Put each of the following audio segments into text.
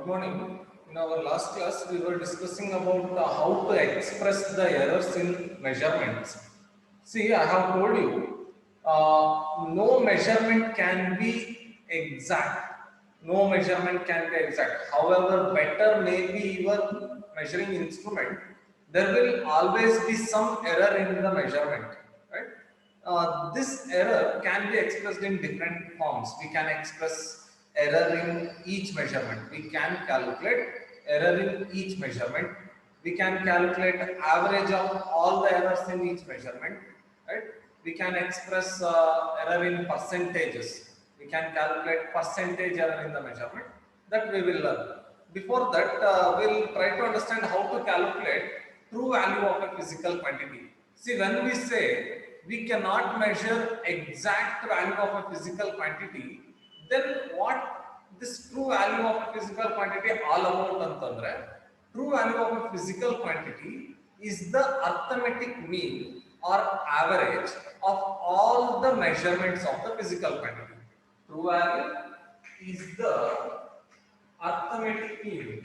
Good morning. In our last class, we were discussing about how to express the errors in measurements. See, I have told you, no measurement can be exact. No measurement can be exact. However, better may be your measuring instrument, there will always be some error in the measurement, right? This error can be expressed in different forms. We can express error in each measurement. We can calculate error in each measurement. We can calculate average of all the errors in each measurement, right? We can express error in percentages. We can calculate percentage error in the measurement. That we will learn. Before that, we'll try to understand how to calculate true value of a physical quantity. See, when we say we cannot measure exact value of a physical quantity, then what this true value of a physical quantity all about antandre? True value of a physical quantity is the arithmetic mean or average of all the measurements of the physical quantity. True value is the arithmetic mean.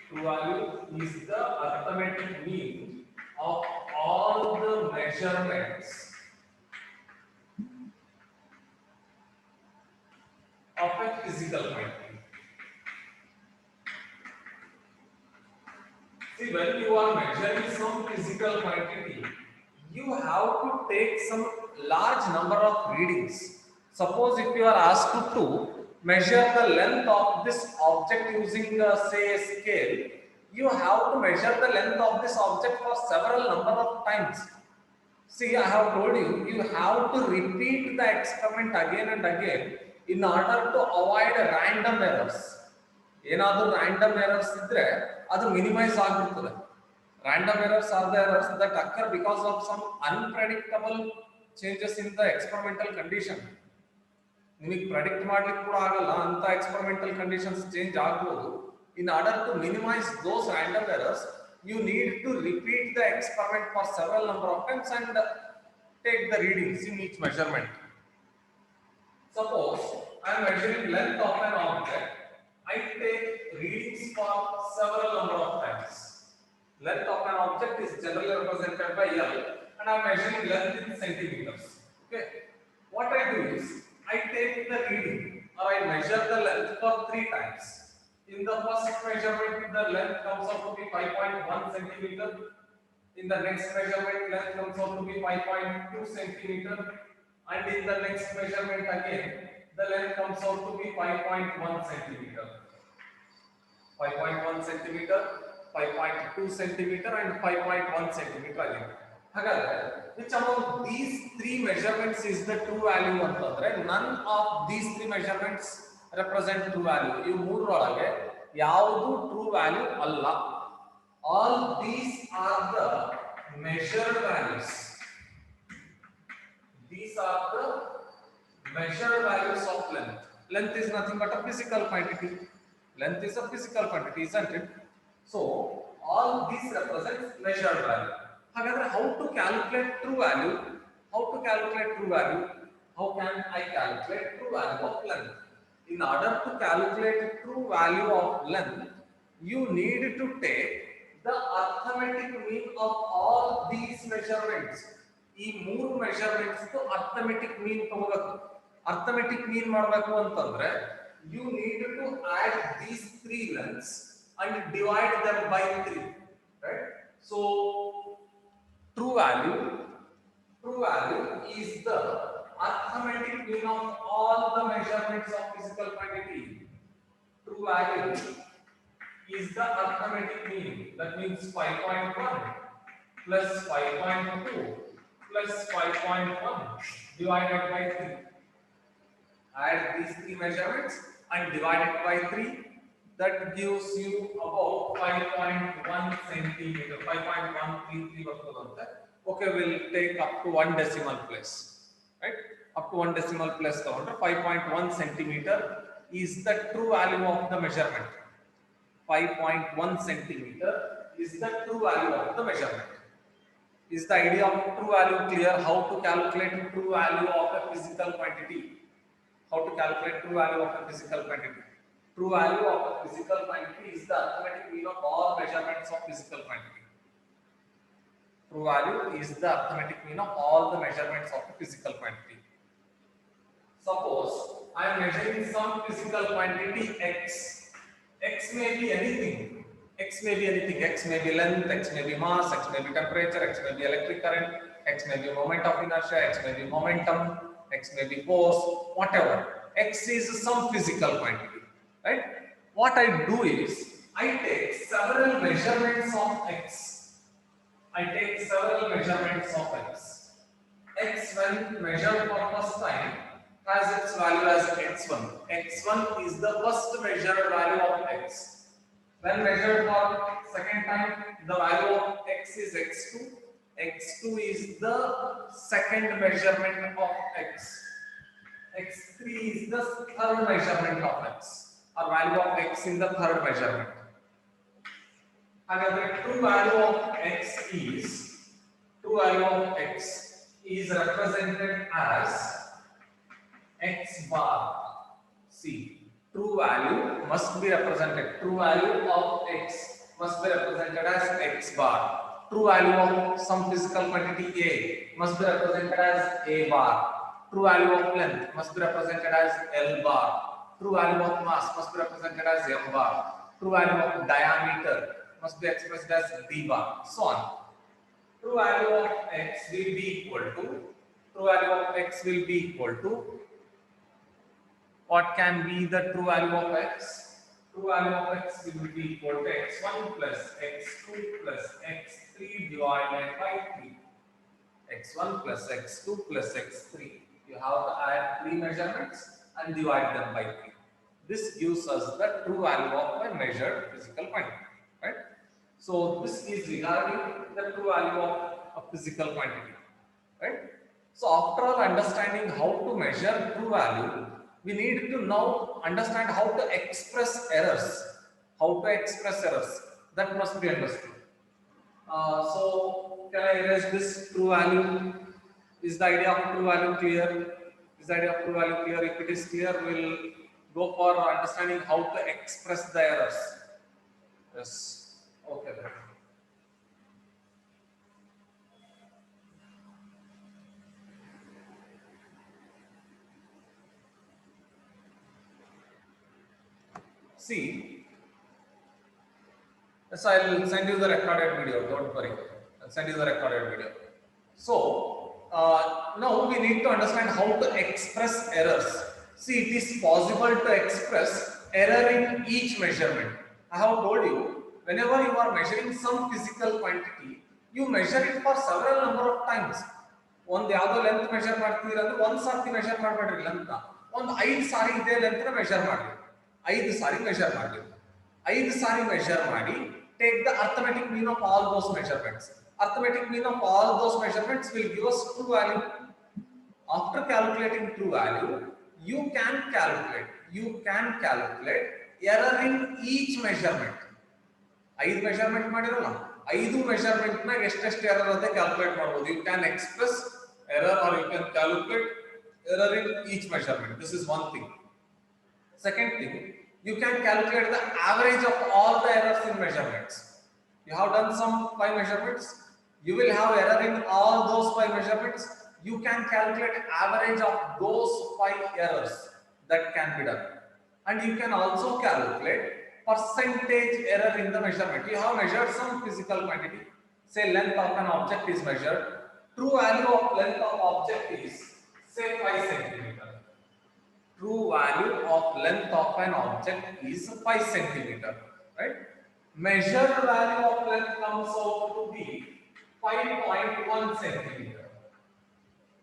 True value is the arithmetic mean of all the measurements of a physical quantity. See, when you are measuring some physical quantity, you have to take some large number of readings. Suppose if you are asked to measure the length of this object using say a scale, you have to measure the length of this object for several number of times. See, I have told you, you have to repeat the experiment again and again in order to avoid random errors. ಏನಾದರೂ random errors ಇದ್ರೆ ಅದು minimize ಆಗಿರುತ್ತದೆ. Random errors are the errors that occur because of some unpredictable changes in the experimental condition. ನಿಮಗೆ predict ಮಾಡ್ಲಿಕ್ಕೆ ಕೂಡ ಆಗಲ್ಲ ಅಂತ experimental conditions change ಆಗಬಹುದು. In order to minimize those random errors, you need to repeat the experiment for several number of times and take the readings in each measurement. Suppose I am measuring length of an object. I take readings for several number of times. Length of an object is generally represented by L, and I am measuring length in centimeters. Okay. What I do is I take the reading or I measure the length for 3 times. In the first measurement, the length comes out to be 5.1 centimeter. In the next measurement, length comes out to be 5.2 centimeter. And in the next measurement again, the length comes out to be 5.1 centimeter. 5.1 centimeter, 5.2 centimeter, and 5.1 centimeter again. Which among these 3 measurements is the true value antandre? None of these 3 measurements represent true value. You ಮೂರು ಒಳಗೆ ಯಾವುದು true value ಅಲ್ಲ. All these are the measured values. These are the measured values of length. Length is nothing but a physical quantity. Length is a physical quantity, isn't it? So all these represent measured value. However, how to calculate true value? How to calculate true value? How can I calculate true value of length? In order to calculate true value of length, you need to take the arithmetic mean of all these measurements. ಈ ಮೂರು measurements ದು arithmetic mean ತಗೋಬೇಕು. Arithmetic mean ಮಾಡಬೇಕು ಅಂತಂದ್ರೆ you need to add these 3 lengths and divide them by 3, right? So true value is the arithmetic mean of all the measurements of physical quantity. True value is the arithmetic mean. That means 5.1 plus 5.2 plus 5.1 divided by 3. Add these 3 measurements and divide it by 3. That gives you about 5.1 centimeter. 5.133 ಬರ್ತದಂತೆ. Okay, we'll take up to 1 decimal place, right? Up to 1 decimal place ತಗೊಂಡ್ರೆ 5.1 centimeter is the true value of the measurement. 5.1 centimeter is the true value of the measurement. Is the idea of true value clear? How to calculate true value of a physical quantity? How to calculate true value of a physical quantity? True value of a physical quantity is the arithmetic mean of all measurements of physical quantity. True value is the arithmetic mean of all the measurements of a physical quantity. Suppose I am measuring some physical quantity x. X may be anything. X may be anything. X may be length, X may be mass, X may be temperature, X may be electric current, X may be moment of inertia, X may be momentum, X may be force, whatever. X is some physical quantity, right? What I do is I take several measurements of X. I take several measurements of X. X when measured for first time has its value as x1. x1 is the first measured value of X. When measured for second time, the value of X is x2. x2 is the second measurement of X. x3 is the third measurement of X, or value of X in the third measurement. However, true value of X is represented as X bar. See, true value must be represented. True value of X must be represented as X bar. True value of some physical quantity A must be represented as A bar. True value of length must be represented as L bar. True value of mass must be represented as M bar. True value of diameter must be expressed as D bar. So on. True value of X will be equal to what can be the true value of X? True value of X will be equal to x1 plus x2 plus x3 divided by 3. x1 plus x2 plus x3. You have to add 3 measurements and divide them by 3. This gives us the true value of a measured physical quantity, right? So this is regarding the true value of a physical quantity, right? So after all understanding how to measure true value, we need to now understand how to express errors. That must be understood. So can I erase this true value? Is the idea of true value clear? If it is clear, we'll go for understanding how to express the errors. Yes. Okay. See, so I'll send you the recorded video. Don't worry. I'll send you the recorded video. So now we need to understand how to express errors. See, it is possible to express error in each measurement. I have told you, whenever you are measuring some physical quantity, you measure it for several number of times. ಒಂದು ಯಾವುದೋ length measure ಮಾಡ್ತೀರಾ ಅಂದ್ರೆ ಒಂದು ಸಾರಿ measure ಮಾಡಬೇಡ್ರಿ length ಒಂದು 5 ಸಾರಿ ಇದೇ length measure ಮಾಡಿ 5 ಸಾರಿ measure ಮಾಡಿ 5 ಸಾರಿ ಮೆಷರ್ ಮಾಡಿ take the arithmetic mean of all those measurements. Arithmetic mean of all those measurements will give us true value. After calculating true value, you can calculate error in each measurement. 5 measurement ಮಾಡಿರಲ್ಲ 5 measurement ನಾಗ ಎಷ್ಟೆಷ್ಟು error ಅಂತ calculate ಮಾಡಬಹುದು. You can express error or you can calculate error in each measurement. This is one thing. Second thing, you can calculate the average of all the errors in measurements. You have done some 5 measurements, you will have error in all those 5 measurements. You can calculate average of those 5 errors that can be done. And you can also calculate percentage error in the measurement. You have measured some physical quantity, say length of an object is measured. True value of length of object is say 5 centimeter. True value of length of an object is 5 centimeter, right? Measured value of length comes out to be 5.1 centimeter.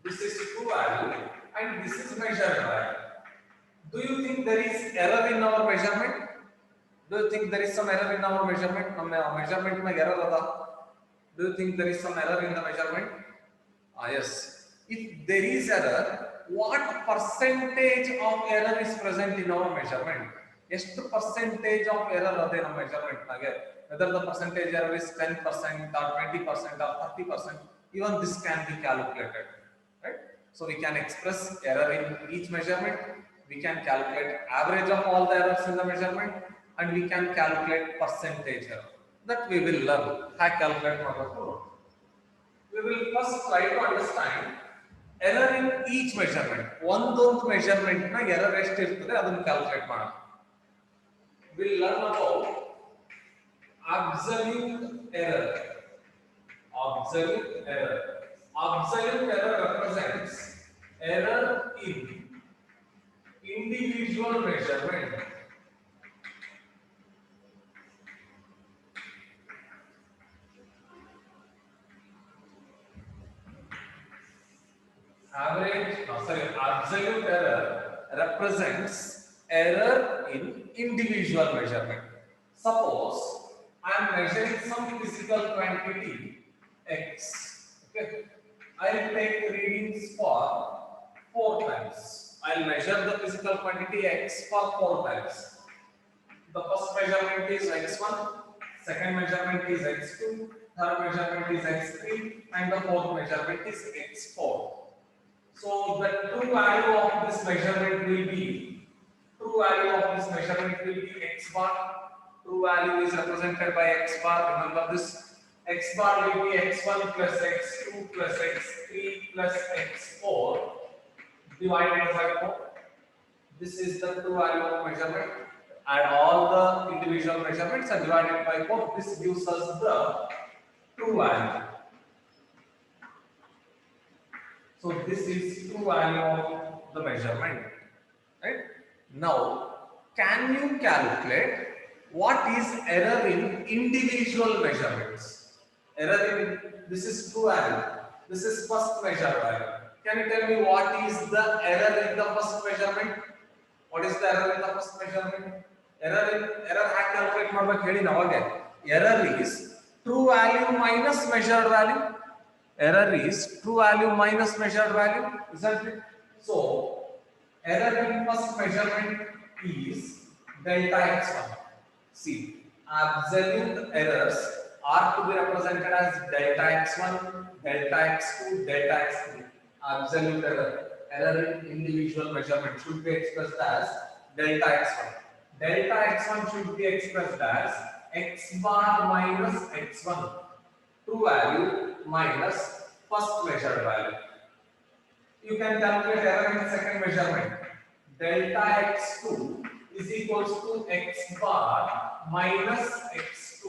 This is true value and this is measured value. Do you think there is error in our measurement? Do you think there is some error in our measurement? Measurement mein error ada. Do you think there is some error in the measurement? Yes. If there is error, what percentage of error is present in our measurement? ಎಷ್ಟು percentage of error ade ನಮ್ಮ measurement nage, whether the percentage error is 10% or 20% or 30%, even this can be calculated, right? So we can express error in each measurement. We can calculate average of all the errors in the measurement, and we can calculate percentage error. That we will learn. How calculate ಮಾಡಬೇಕು? We will first try to understand error in each measurement. ಒಂದೊಂದು measurement ನ error ಎಷ್ಟು ಇರ್ತದೆ ಅದನ್ನು calculate ಮಾಡೋಣ. We'll learn about absolute error. Absolute error. Absolute error represents error in individual measurement. Absolute error represents error in individual measurement. Suppose I am measuring some physical quantity x. Okay, I'll take readings for 4 times. I'll measure the physical quantity x for 4 times. The first measurement is x1, second measurement is x2, third measurement is x3, and the fourth measurement is x4. So the true value of this measurement will be x bar. True value is represented by x bar. Remember this. X bar will be x1 plus x2 plus x3 plus x4 divided by 4. This is the true value of measurement. Add all the individual measurements and divide it by 4. This gives us the true value. So this is true value of the measurement. Right? Now, can you calculate what is error in individual measurements? Error in, this is true value. This is first measured value. Can you tell me what is the error in the first measurement? What is the error in the first measurement? Error how calculate ಮಾಡಬೇಕು ಹೇಳಿ ನಾವಾಗೆ. Error is true value minus measured value. Error is true value minus measured value, isn't it? So error in first measurement is delta x1. See, absolute errors are to be represented as delta x1, delta x2, delta x3. Absolute error in individual measurement should be expressed as delta x1. Delta x1 should be expressed as x bar minus x1, true value minus first measured value. You can calculate error in second measurement. Delta x2 is equals to x bar minus x2,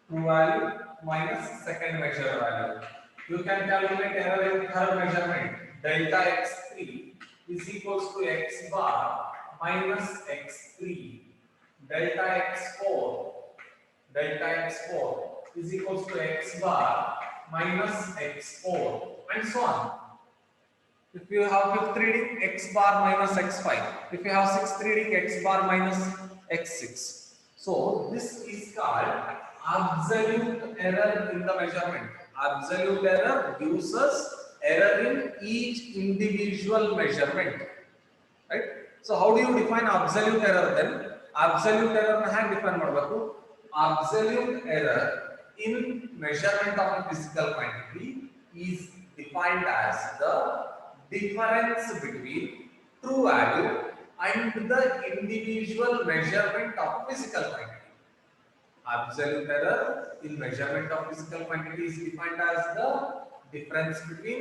true value minus second measured value. You can calculate error in third measurement. Delta x3 is equals to x bar minus x3. Delta x4 is equals to x bar minus x4, and so on. If you have fifth reading, x bar minus x5. If you have sixth reading, x bar minus x6. So this is called absolute error in the measurement. Absolute error gives us error in each individual measurement. Right? So how do you define absolute error then? Absolute error na how define ಮಾಡಬೇಕು? Absolute error in measurement of a physical quantity is defined as the difference between true value and the individual measurement of physical quantity. Absolute error in measurement of physical quantity is defined as the difference between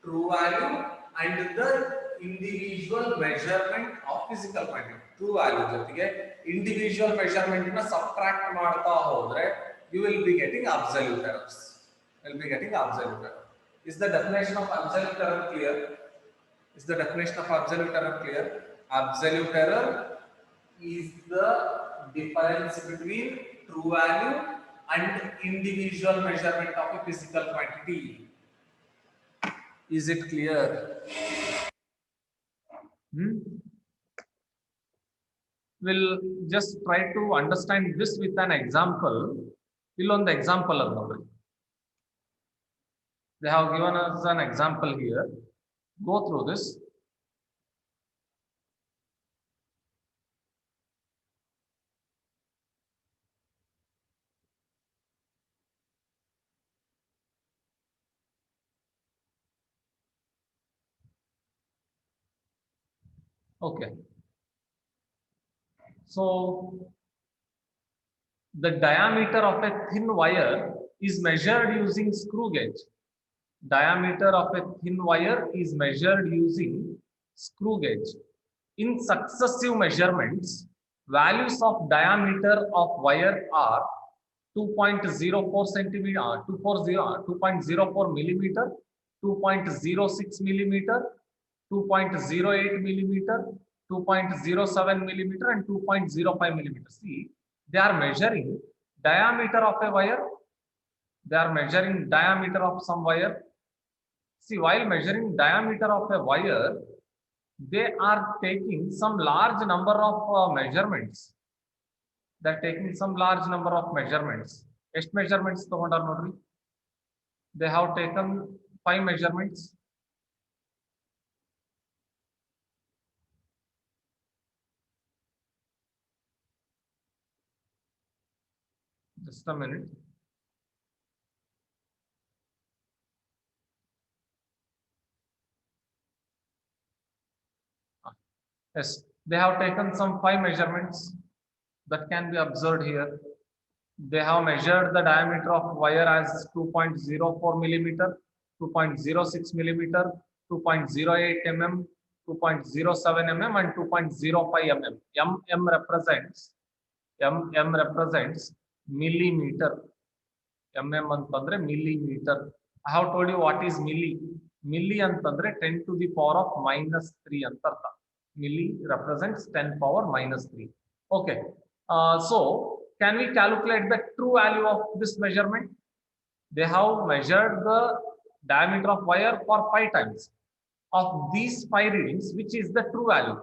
true value and the individual measurement of physical quantity. True value ಜೊತೆಗೆ individual measurement ನ subtract ಮಾಡ್ತಾ ಹೋದ್ರೆ you will be getting absolute errors. Is the definition of absolute error clear? Absolute error is the difference between true value and individual measurement of a physical quantity. Is it clear? We'll just try to understand this with an example. We'll on the example of the they have given us an example here. Go through this. Okay. So the diameter of a thin wire is measured using screw gauge. Diameter of a thin wire is measured using screw gauge. In successive measurements, values of diameter of wire are 2.04 centimeter, 2.04 millimeter, 2.06 millimeter, 2.08 millimeter, 2.07 millimeter, and 2.05 millimeter. See, they are measuring diameter of a wire. They are measuring diameter of some wire. See, while measuring diameter of a wire, they are taking some large number of measurements. They are taking some large number of measurements. ಎಷ್ಟು measurements ತಗೊಂಡಾರ ನೋಡ್ರಿ? They have taken 5 measurements. Just a minute. Yes, they have taken some 5 measurements that can be observed here. They have measured the diameter of wire as 2.04 millimeter, 2.06 millimeter, 2.08 mm, 2.07 mm, and 2.05 mm. MM represents millimeter. MM ಅಂತಂದ್ರೆ millimeter. I have told you what is milli. Milli ಅಂತಂದ್ರೆ 10 to the power of -3 ಅಂತ ಅರ್ಥ. Milli represents 10 power -3. Okay. So can we calculate the true value of this measurement? They have measured the diameter of wire for 5 times. Of these 5 readings, which is the true value?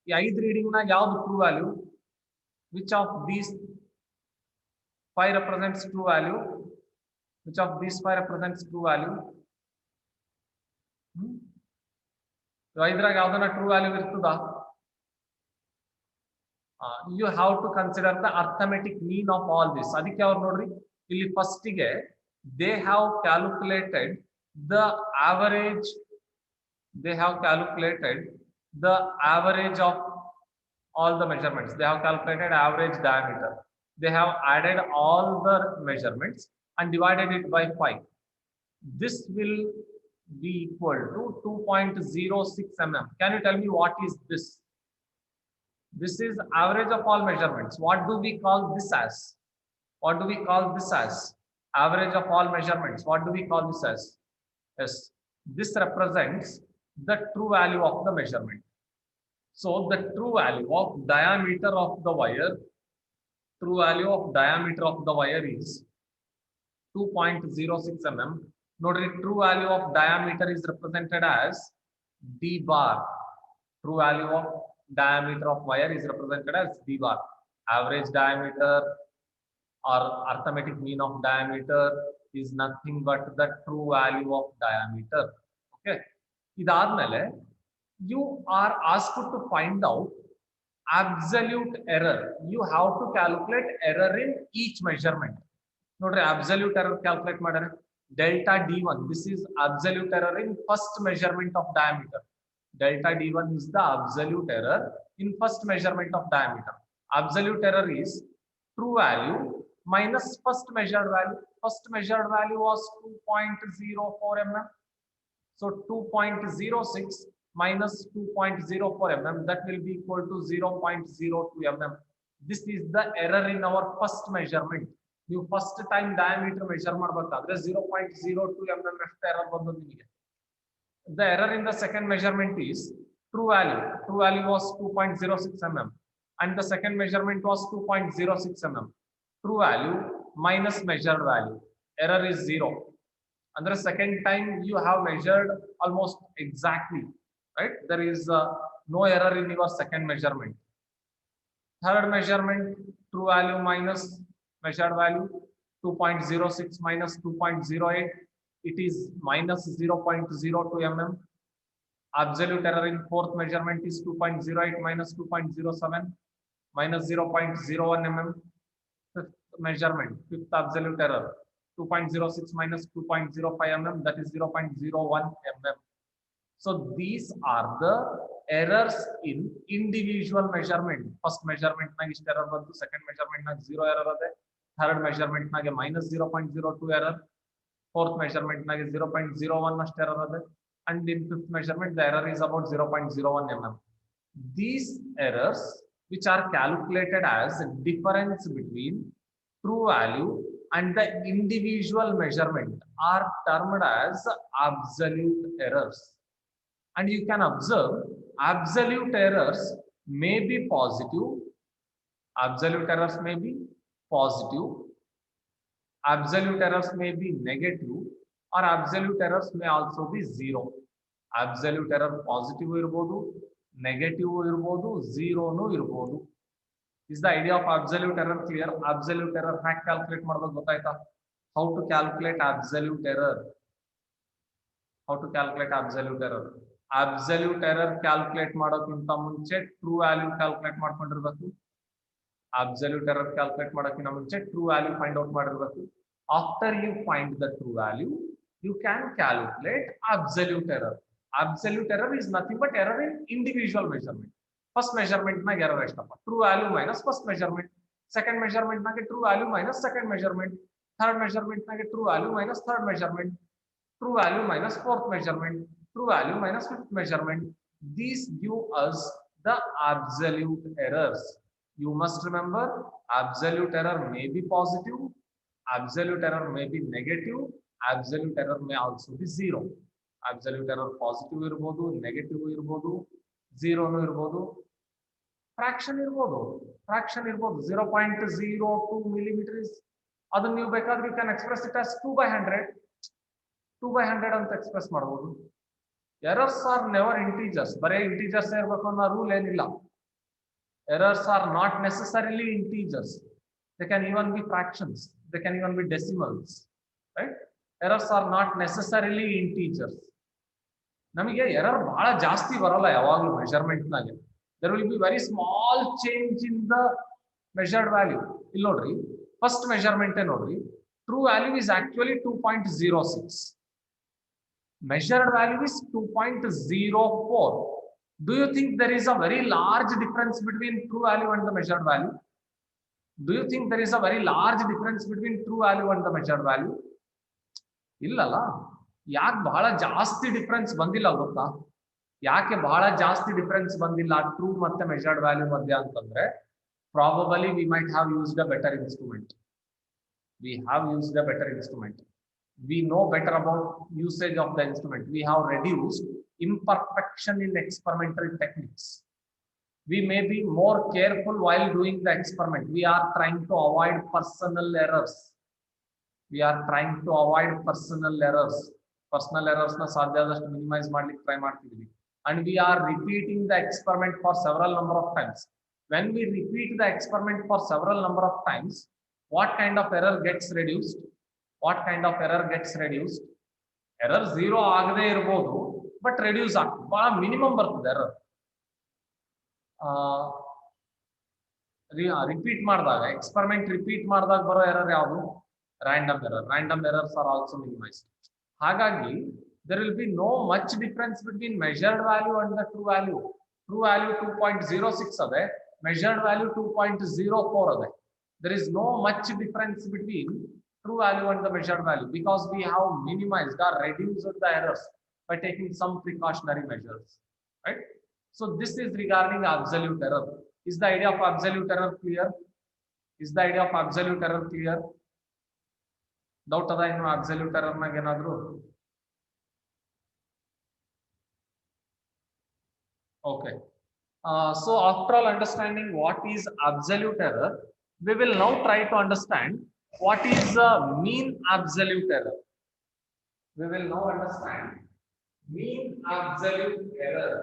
ಈ 5 reading na ಯಾವುದು true value? Which of these 5 represents true value? Which of these 5 represents true value? ಐದರಾಗ ಯಾವ್ದನ್ನ true value ಇರ್ತದ? You have to consider the arithmetic mean of all this. ಅದಕ್ಕೆ ಅವ್ರು ನೋಡ್ರಿ ಇಲ್ಲಿ first ಗೆ they have calculated the average. They have calculated the average of all the measurements. They have calculated average diameter. They have added all the measurements and divided it by 5. This will be equal to 2.06 mm. Can you tell me what is this? This is average of all measurements. What do we call this as? What do we call this as? Average of all measurements. What do we call this as? Yes, this represents the true value of the measurement. So the true value of diameter of the wire, true value of diameter of the wire is 2.06 mm. Nodri, true value of diameter is represented as d bar. True value of diameter of wire is represented as d bar. Average diameter or arithmetic mean of diameter is nothing but the true value of diameter. Okay. Idadmele, you are asked to find out absolute error. You have to calculate error in each measurement. Nodri, absolute error calculate madare. Delta D1. This is absolute error in first measurement of diameter. Delta D1 is the absolute error in first measurement of diameter. Absolute error is true value minus first measured value. First measured value was 2.04 mm. So 2.06 minus 2.04 mm, that will be equal to 0.02 mm. This is the error in our first measurement. You first time diameter measure ಮಾಡಬೇಕಾದ್ರೆ 0.02 mm ಅಷ್ಟು error ಬಂದದ್ದು ನಿಮಗೆ. The error in the second measurement is true value. True value was 2.06 mm and the second measurement was 2.06 mm. True value minus measured value. Error is 0. And the second time you have measured almost exactly, right? There is no error in your second measurement. Third measurement, true value minus measured value, 2.06 minus 2.08. It is minus 0.02 mm. Absolute error in fourth measurement is 2.08 minus 2.07 minus 0.01 mm. Fifth measurement, fifth absolute error, 2.06 minus 2.05 mm, that is 0.01 mm. So these are the errors in individual measurement. First measurement nag ist error bantu, second measurement nag 0 error ade, third measurement nage minus 0.02 error, fourth measurement nage 0.01 ಅಷ್ಟು error ade, and in fifth measurement the error is about 0.01 mm. These errors, which are calculated as difference between true value and the individual measurement, are termed as absolute errors. And you can observe absolute errors may be positive, absolute errors may be positive, absolute errors may be negative, or absolute errors may also be zero. Absolute error positive irbodu, negative irbodu, zero nu irbodu. Is the idea of absolute error clear? Absolute error hack calculate ಮಾಡಬೇಕು ಗೊತ್ತಾಯ್ತಾ? How to calculate absolute error? How to calculate absolute error? Absolute error calculate ಮಾಡೋಕ್ಕಿಂತ ಮುಂಚೆ true value calculate ಮಾಡ್ಕೊಂಡಿರಬೇಕು. Absolute error calculate ಮಾಡೋಕ್ಕಿಂತ ಮುಂಚೆ true value find out ಮಾಡಿರಬೇಕು. After you find the true value, you can calculate absolute error. Absolute error is nothing but error in individual measurement. First measurement nage error ಎಷ್ಟಪ್ಪ? True value minus first measurement. Second measurement nage true value minus second measurement. Third measurement nage true value minus third measurement. True value minus fourth measurement. True value minus fifth measurement. These give us the absolute errors. You must remember, absolute error may be positive, absolute error may be negative, absolute error may also be zero. Absolute error positive irbodu, negative irbodu, zero nu irbodu, fraction irbodu, 0.02 millimeters. Adanu ನೀವು ಬೇಕಾದ್ರೆ you can express it as 2/100. 2/100 ಅಂತ express ಮಾಡಬಹುದು. Errors are never integers. ಬರೇ integers ಇರಬೇಕು ಅನ್ನೋ rule ಏನಿಲ್ಲ. Errors are not necessarily integers. They can even be fractions. They can even be decimals. Right? Errors are not necessarily integers. ನಮಗೆ error ಬಹಳ ಜಾಸ್ತಿ ಬರಲ್ಲ ಯಾವಾಗಲೂ ಮೆಜರ್ಮೆಂಟ್ ನಾಗೆ. There will be very small change in the measured value. ಇಲ್ಲಿ ನೋಡ್ರಿ, first measurement ನೋಡ್ರಿ, true value is actually 2.06. Measured value is 2.04. Do you think there is a very large difference between true value and the measured value? Do you think there is a very large difference between true value and the measured value? ಇಲ್ಲಲ್ಲ. ಯಾಕೆ ಬಹಳ ಜಾಸ್ತಿ difference ಬಂದಿಲ್ಲ ಗೊತ್ತಾ? ಯಾಕೆ ಬಹಳ ಜಾಸ್ತಿ difference ಬಂದಿಲ್ಲ ಟ್ರೂ ಮತ್ತೆ ಮೆಜರ್ಡ್ ವ್ಯಾಲ್ಯೂ ಮಧ್ಯ ಅಂತಂದ್ರೆ, probably we might have used a better instrument. We have used a better instrument. We know better about usage of the instrument. We have reduced imperfection in experimental techniques. We may be more careful while doing the experiment. We are trying to avoid personal errors. We are trying to avoid personal errors. Personal errors na ಸಾಧ್ಯವಾದಷ್ಟು minimize ಮಾಡ್ಲಿಕ್ಕೆ try ಮಾಡ್ತಿದ್ವಿ. And we are repeating the experiment for several number of times. When we repeat the experiment for several number of times, what kind of error gets reduced? What kind of error gets reduced? Error 0 ಆಗದೆ ಇರಬಹುದು, but reduce ಆಗ್ತದೆ. ಬಹಳ minimum ಬರ್ತದೆ error. Repeat ಮಾಡಿದಾಗ, experiment repeat ಮಾಡಿದಾಗ ಬರೋ error ಯಾವುದು? Random error. Random errors are also minimized. ಹಾಗಾಗಿ there will be no much difference between measured value and the true value. True value 2.06 ade, measured value 2.04 ade. There is no much difference between true value and the measured value because we have minimized or reduced the errors by taking some precautionary measures, right? So this is regarding absolute error. Is the idea of absolute error clear? Is the idea of absolute error clear? Doubt ada inu absolute error nage enadru? Okay. So after all understanding what is absolute error, we will now try to understand what is the mean absolute error. We will now understand mean absolute error.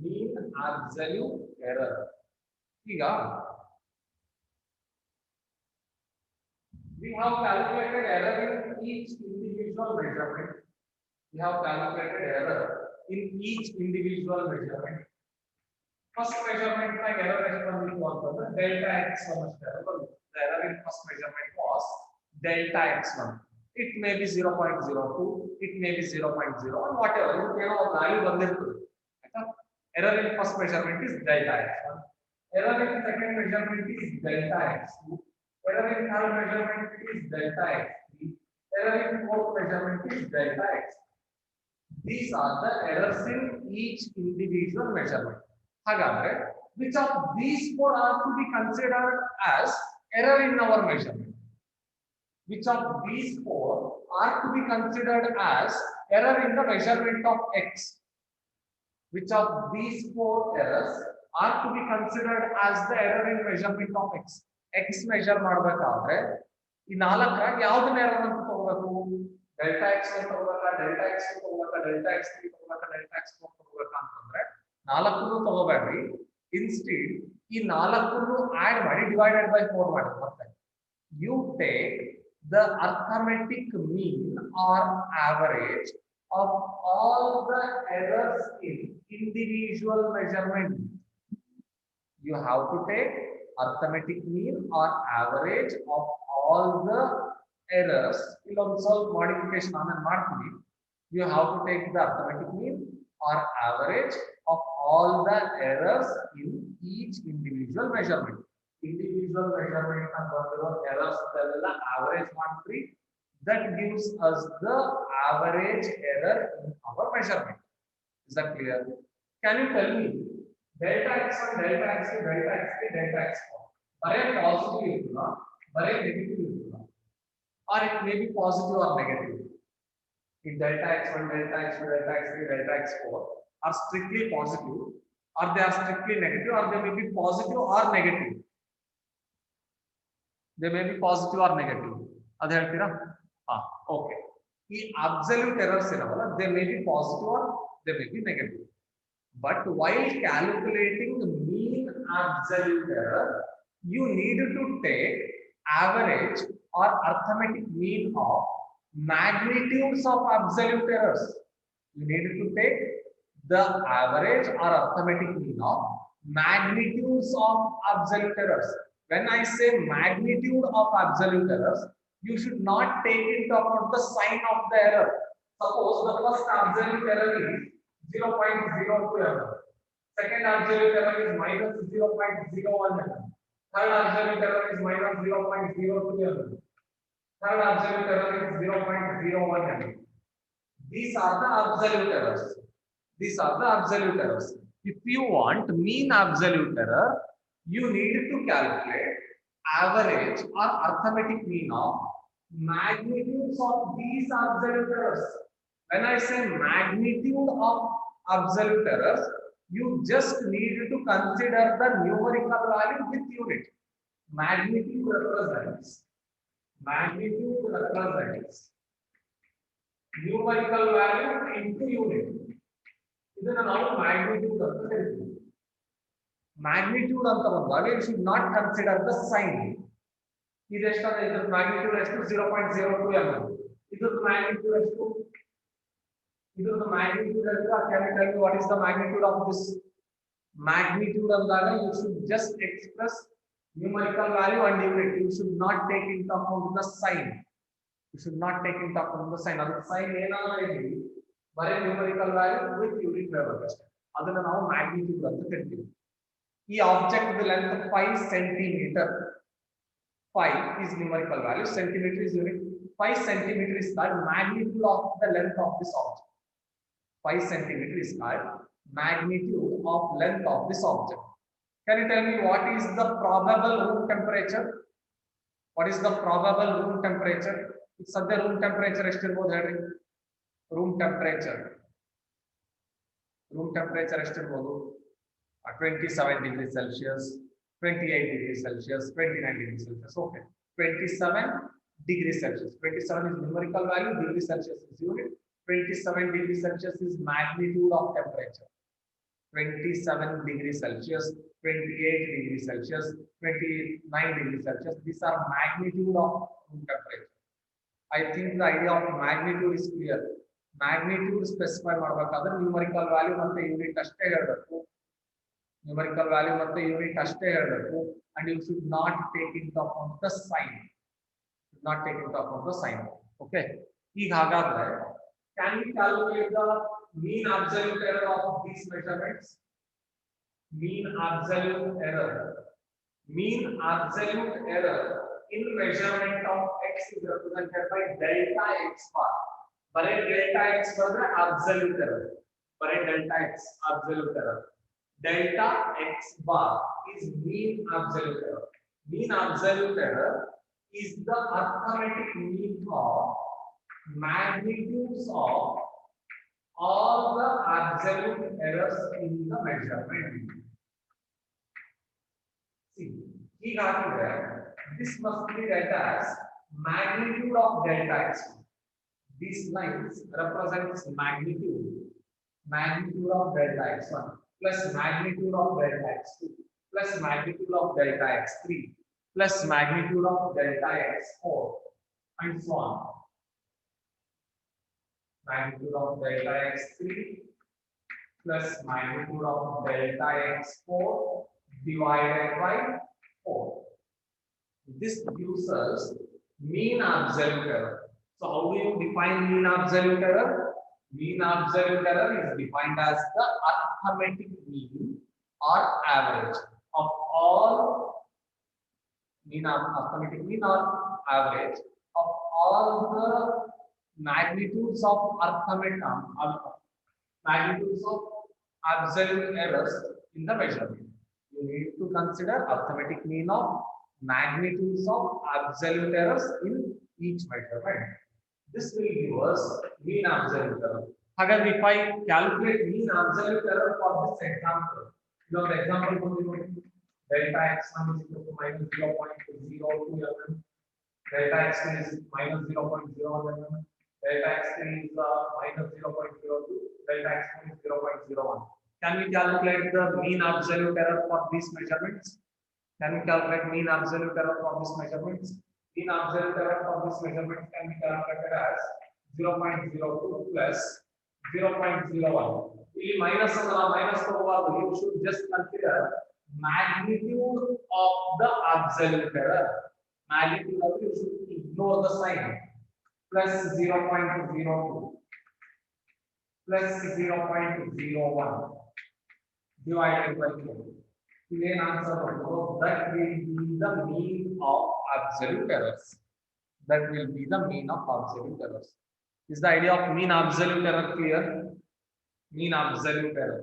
Mean absolute error. Here we have calculated error in each individual measurement. We have calculated error in each individual measurement. First measurement like error delta x1 error. The error in first measurement was delta x1. It may be 0.02, it may be 0.01, whatever. Value ಬಂದಿರ್ತದೆ. Error in first measurement is delta x1. Error in second measurement is delta x2. Error in third measurement is delta x3. Error in fourth measurement is delta x. These are the errors in each individual measurement. Hagadre, which of these four are to be considered as error in our measurement? Which of these four are to be considered as error in the measurement of x? Which of these four errors are to be considered as the error in measurement of x? X measure ಮಾಡಬೇಕಾದ್ರೆ ಈ ನಾಲ್ಕರಾಗ ಯಾವ್ದನ್ನ error ಅಂತ ತಗೋಬೇಕು? Delta x ತಗೋಬೇಕಾ, delta x ತಗೋಬೇಕಾ, delta x3 ತಗೋಬೇಕಾ, delta x4 ತಗೋಬೇಕಾ ಅಂತಂದ್ರೆ ನಾಲ್ಕನ್ನು ತಗೋಬೇಡ್ರಿ. ಇನ್ಸ್ಟೆಡ್ ಈ ನಾಲ್ಕನ್ನು ಆಡ್ ಮಾಡಿ ಡಿವೈಡೆಡ್ ಬೈ 4 ಮಾಡಿ. ಮತ್ತೆ you take the arithmetic mean or average of all the errors in individual measurement. You have to take arithmetic mean or average of all the errors. ಸ್ವಲ್ಪ modification ಆಮೇಲೆ ಮಾಡ್ತೀವಿ. You have to take the arithmetic mean or average of all the errors in each individual measurement. Individual measurement and errors average ಮಾಡ್ತೀವಿ. That gives us the average error in our measurement. Is that clear? Can you tell me delta x1, delta x2, delta x3, delta x4? Bare positive irukkuda, bare negative irukkuda, or it may be positive or negative. If delta x1, delta x2, delta x3, delta x4 are strictly positive, or they are strictly negative, or they may be positive or negative. They may be positive or negative. Adu heltira? Okay. The absolute errors they may be positive or they may be negative. But while calculating the mean absolute error, you need to take average or arithmetic mean of magnitudes of absolute errors. You need to take the average or arithmetic mean of magnitudes of absolute errors. When I say magnitude of absolute errors, you should not take into account the sign of the error. Suppose the first absolute error is 0.02 mm. Second absolute error is minus 0.01 mm. Third absolute error is minus 0.02 mm. Third absolute error is 0.01 mm. These are the absolute errors. These are the absolute errors. If you want mean absolute error, you need to calculate average or arithmetic mean of magnitudes of these absolute errors. When I say magnitude of absolute errors, you just need to consider the numerical value with unit. Magnitude represents numerical value into unit. This is now magnitude of the magnitude of the value. You should not consider the sign. This is magnitude is 0.02 mm. This is magnitude is This is the magnitude. Can you tell me what is the magnitude of this? Magnitude of the you should just express numerical value and unit. You should not take into account the sign. You should not take into account the sign. Other sign numerical value with unit level. Other than now magnitude of the continue. The object with length of 5 centimeter. 5 is numerical value. Centimeter is unit. 5 centimeter is the magnitude of the length of this object. 5 centimeter is called magnitude of length of this object. Can you tell me what is the probable room temperature? What is the probable room temperature? It's the room temperature room temperature. Room temperature 27 degrees Celsius, 28 degrees Celsius, 29 degrees Celsius. Okay, 27 degrees Celsius. 27 is numerical value, degrees Celsius is unit. 27 degrees Celsius is magnitude of temperature. 27 degrees Celsius, 28 degrees Celsius, 29 degrees Celsius. These are magnitude of room temperature. I think the idea of magnitude is clear. Magnitude specify ಮಾಡಬೇಕಾದ್ರೆ numerical value ಮತ್ತೆ unit ಅಷ್ಟೇ ಹೇಳಬೇಕು. Numerical value ಮತ್ತೆ unit ಅಷ್ಟೇ ಹೇಳಬೇಕು. And you should not take into account the sign. Should not take into account the sign. Okay, ಈಗ ಹಾಗಾದ್ರೆ can we calculate the mean absolute error of these measurements? Mean absolute error. Mean absolute error in measurement of x is represented by delta x bar. But delta x bar is absolute error. But delta x absolute error. Delta x bar is mean absolute error. Mean absolute error is the arithmetic mean of magnitudes of all the absolute errors in the measurement. See, this must be read as magnitude of delta x. These lines represents magnitude of delta x1 plus magnitude of delta x2 plus magnitude of delta x3 plus magnitude of delta x4 and so on. Magnitude of delta x3 plus magnitude of delta x4 divided by 4. This gives us mean absolute error. So how do you define mean absolute error? Mean absolute error is defined as the arithmetic mean or average of all arithmetic mean or average of all the magnitudes of magnitudes of absolute errors in the measurement. You need to consider arithmetic mean of magnitudes of absolute errors in each measurement. This will give us mean absolute error. However, if I calculate mean absolute error for this example, the example delta x1 is equal to minus 0.02 mm, delta x2 is minus 0.01 mm, delta x3 is minus 0.02, delta x4 is 0.01. Can we calculate the mean absolute error for these measurements? Can we calculate mean absolute error for these measurements? Mean absolute error for this measurement can be calculated as 0.02 plus 0.01. Minus you should just consider magnitude of the absolute error. Magnitude of you should ignore the sign. Plus 0.02 plus 0.01 divided by 4. Clear answer. That will be the mean of absolute errors. That will be the mean of absolute errors. Is the idea of mean absolute error clear? Mean absolute error.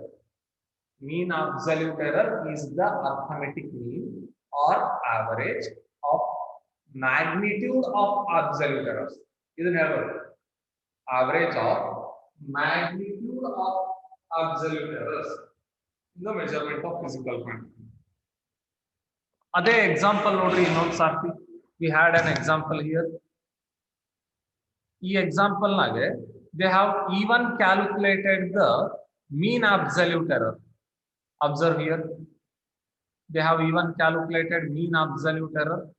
Mean absolute error is the arithmetic mean or average of magnitude of absolute errors. Isn't it? Average of magnitude of absolute errors in the measurement of physical quantity. Other example notary notes are we had an example here. Example they have even calculated the mean absolute error. Observe here. They have even calculated mean absolute error.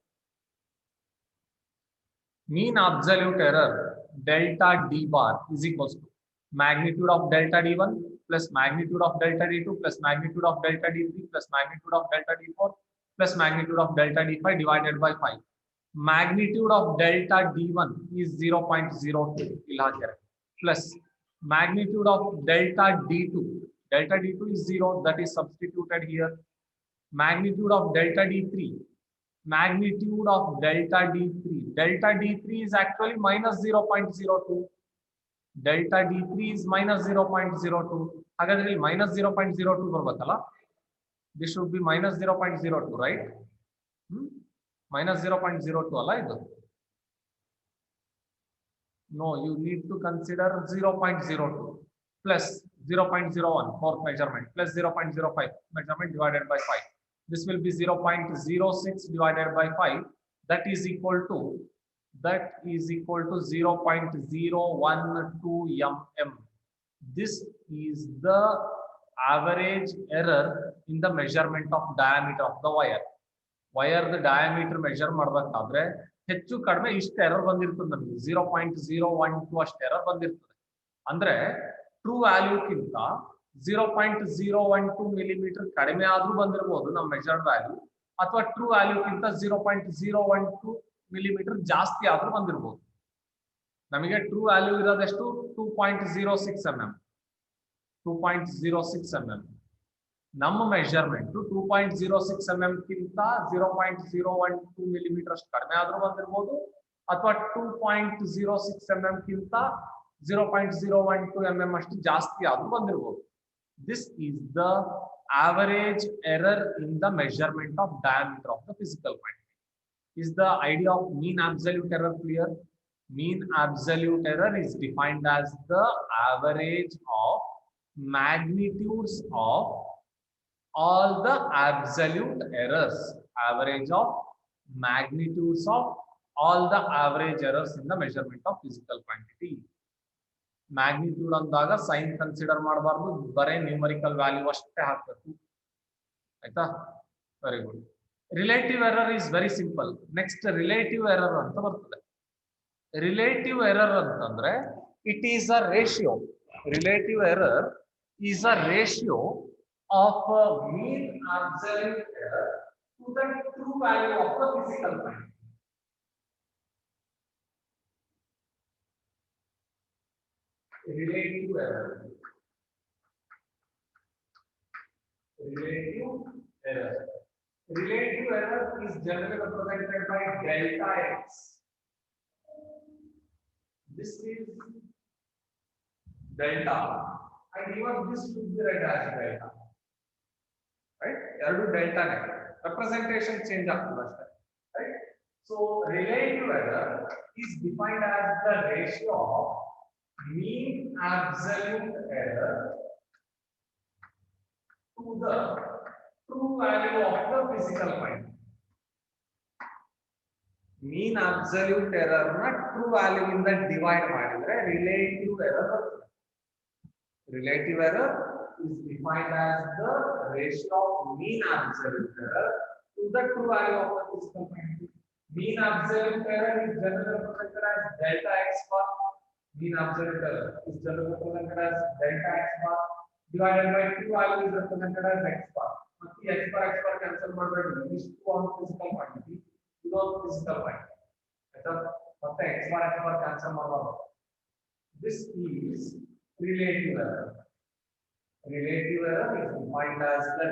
Mean absolute error delta d bar is equals to magnitude of delta d1 plus magnitude of delta d2 plus magnitude of delta d3 plus magnitude of delta d4 plus magnitude of delta d5 divided by 5. Magnitude of delta d1 is 0.02 plus magnitude of delta d2. Delta d2 is 0, that is substituted here. Magnitude of delta d3. Magnitude of delta d3. Delta d3 is actually minus 0.02. Delta d3 is minus 0.02. Hagadri minus 0.02 barbatala. This should be minus 0.02, right? Minus 0.02 alla idu. No, you need to consider 0.02 plus 0.01 fourth measurement plus 0.05 measurement divided by 5. This will be 0.06 divided by 5. That is equal to 0.012 mm. This is the average error in the measurement of diameter of the wire. Wire the diameter measure ಮಾಡಬೇಕಾದ್ರೆ ಹೆಚ್ಚು ಕಡಿಮೆ ಇಷ್ಟು error ಬಂದಿರ್ತದೆ ನಮಗೆ 0.012 ಅಷ್ಟು error ಬಂದಿರ್ತದೆ. ಅಂದ್ರೆ true ವ್ಯಾಲ್ಯೂಕ್ಕಿಂತ 0.012 millimetre ಕಡಿಮೆ ಆದ್ರೂ ಬಂದಿರಬಹುದು ನಮ್ಮ ಮೆಜರ್ಡ್ ವ್ಯಾಲ್ಯೂ, ಅಥವಾ ಟ್ರೂ ವ್ಯಾಲ್ಯೂಕ್ಕಿಂತ 0.012 ಮಿಲಿಮೀಟರ್ ಜಾಸ್ತಿ ಆದ್ರೂ ಬಂದಿರಬಹುದು. ನಮಗೆ ಟ್ರೂ ವ್ಯಾಲ್ಯೂ ಇರೋದೆಷ್ಟು 2.06 mm. 2.06 mm. ನಮ್ಮ ಮೆಜರ್ಮೆಂಟ್ 2.06 mm ಗಿಂತ 0.012 ಮಿಲಿಮೀಟರ್ ಅಷ್ಟು ಕಡಿಮೆ ಆದ್ರೂ ಬಂದಿರಬಹುದು, ಅಥವಾ 2.06 mm ಗಿಂತ 0.012 mm ಅಷ್ಟು ಜಾಸ್ತಿ ಆದ್ರೂ ಬಂದಿರಬಹುದು. This is the average error in the measurement of diameter of the physical quantity. Is the idea of mean absolute error clear? Mean absolute error is defined as the average of magnitudes of all the absolute errors. Average of magnitudes of all the average errors in the measurement of physical quantity. Magnitude ಅಂದಾಗ sign consider ಮಾಡಬಾರ್ದು, ಬರೇ numerical value ಅಷ್ಟೇ ಹಾಕಬೇಕು. ಆಯ್ತಾ? Very good. Relative error is very simple. Next relative error ಅಂತ ಬರ್ತದೆ. Relative error ಅಂತಂದ್ರೆ it is a ratio. Relative error is a ratio of mean absolute error to the true value of the physical quantity. Relative error. Relative error. Relative error is generally represented by delta x. This is delta, and even this should be read as delta. Right? Error delta ne. Representation change ಆಗ್ತದೆ ಅಷ್ಟೇ. Right? So relative error is defined as the ratio of mean absolute error to the true value of the physical quantity. Mean absolute error na true value ಇಂದ divide ಮಾಡಿದ್ರೆ relative error ಬರ್ತದೆ. Relative error is defined as the ratio of mean absolute error to the true value of the physical quantity. Mean absolute error is generally represented as delta x bar. Mean absolute error is generally represented as delta x bar divided by true value is represented as x bar. But x bar cancel ಮಾಡಬೇಡಿ. This two on physical quantity, ಇದು on physical quantity. ಆಯ್ತಾ? ಮತ್ತೆ x bar cancel ಮಾಡಬಾರದು. This is relative error. Relative error is defined as the